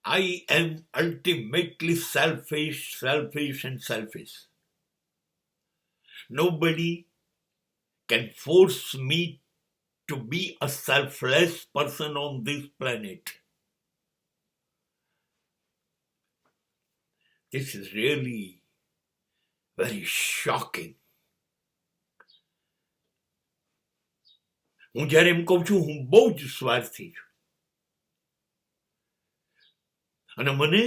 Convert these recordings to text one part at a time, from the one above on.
I am ultimately selfish, and selfish. Nobody can force me to be a selfless person on this planet. This is really very shocking. હું જ્યારે એમ કહું છું હું બહુ જ સ્વાર્થી છું અને મને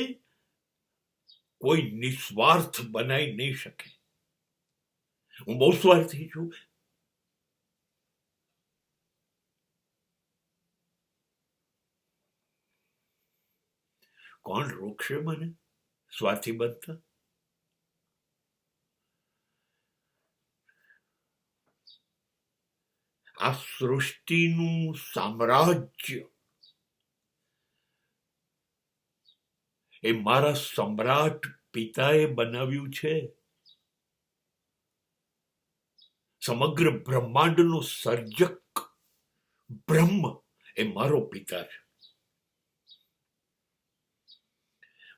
કોઈ નિસ્વાર્થ બનાવી નહીં શકે. હું બહુ સ્વાર્થી છું. કોણ રોકશે મને સ્વાર્થી બનતા? આ સૃષ્ટિનું સામ્રાજ્ય એ મારા સમ્રાટ પિતાએ બનાવ્યું છે. સમગ્ર બ્રહ્માંડનો સર્જક બ્રહ્મ એ મારો પિતા છે.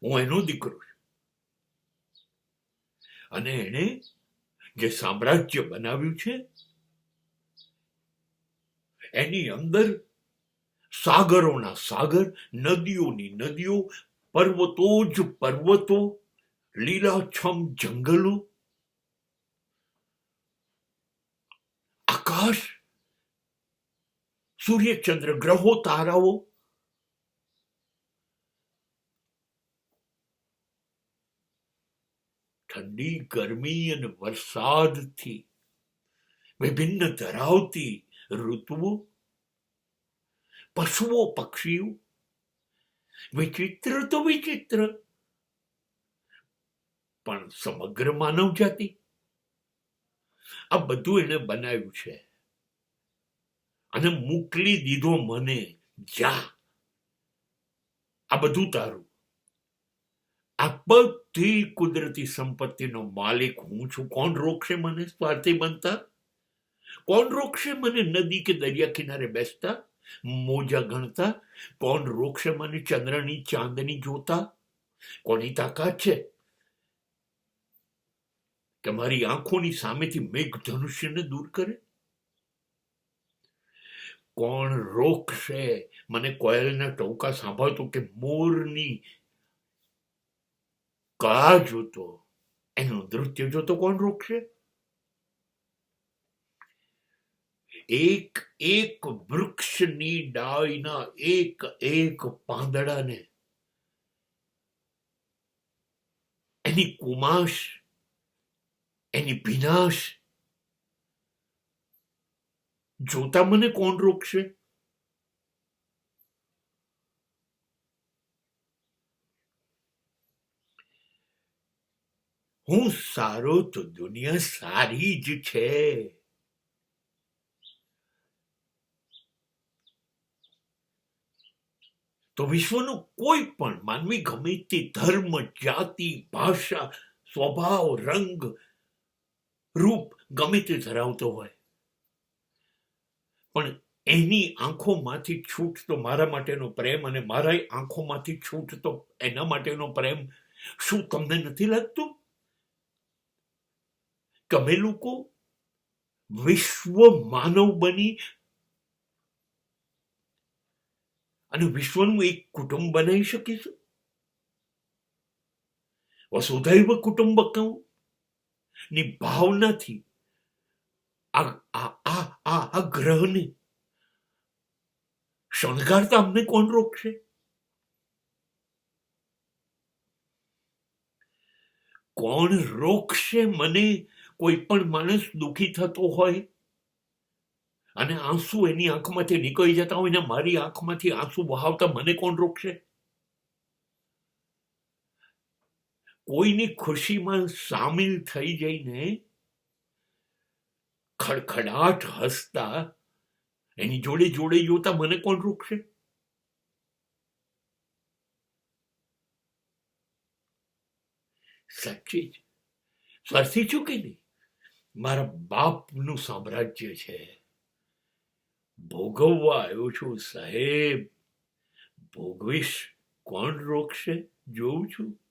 હું એનો દીકરો છું અને એને જે સામ્રાજ્ય બનાવ્યું છે એની અંદર સાગરોના સાગર, નદીઓની નદીઓ, પર્વતો જ પર્વતો, લીલાછમ જંગલો, આકાશ, સૂર્ય, ચંદ્ર, ગ્રહો, તારાઓ, ઠંડી, ગરમી અને વરસાદથી વિભિન્ન ધરાવતી ઋતુઓ, પશુઓ, પક્ષીઓ, વિચિત્ર તો વિચિત્ર, પણ સમગ્ર માનવ જાતિ, આ બધું એને બનાવ્યું છે અને મોકલી દીધો મને, જા આ બધું તારું. આ બધી કુદરતી સંપત્તિનો માલિક હું છું. કોણ રોકશે મને સ્વાર્થી બનતા? કોણ રોકશે મને નદી કે દરિયા કિનારે બેસતા, મોજા ગણતા? કોણ રોકશે મને ચંદ્રની ચાંદની જોતા? કોની તાકાત છે કે મારી આંખોની સામેથી મેઘ ધનુષ્યને દૂર કરે? કોણ રોકશે મને કોયલના ટોકા સાંભળતો કે મોરની કળા જોતો, એનું નૃત્ય જોતો? કોણ રોકશે? એક એક વૃક્ષની ડાળીના એક એક પાંદડાને એની કુમાશ, એની ભીનાશ જોતા મને કોણ રોકશે? હું સારો તો દુનિયા સારી જ છે. તો વિશ્વનો કોઈ પણ માનવી ગમે તે ધર્મ, જાતિ, ભાષા, સ્વભાવ, રંગ, રૂપ ગમે તે ધરાવતો હોય, પણ એની આંખોમાંથી છૂટતો મારા માટેનો પ્રેમ અને મારા આંખોમાંથી છૂટતો એના માટેનો પ્રેમ, શું તમને નથી લાગતું કે અમે લોકો વિશ્વ માનવ બની અને વિશ્વનું એક કુટુંબ બનાવી શકીશું? વસુધૈવ કુટુંબકમ ની ભાવનાથી આ ગ્રહને શણગારતા અમને કોણ રોકશે? કોણ રોકશે મને? કોઈ પણ માણસ દુઃખી થતો હોય અને આંસુ એની આંખમાંથી નીકળી જતા હોય ને મારી આંખમાંથી આંસુ વહાવતા મને કોણ રોકશે? કોઈની ખુશીમાં સામેલ થઈ જઈને ખડખડાટ હસતા એની જોડે જોડે જોતા મને કોણ રોકશે? સાચી જ સ્વાર્થી છું કે નહીં? મારા બાપનું સામ્રાજ્ય છે, ભોગવવા આવ્યો છું સાહેબ. ભોગવીશ કોણ રોકશે જોઉં છું.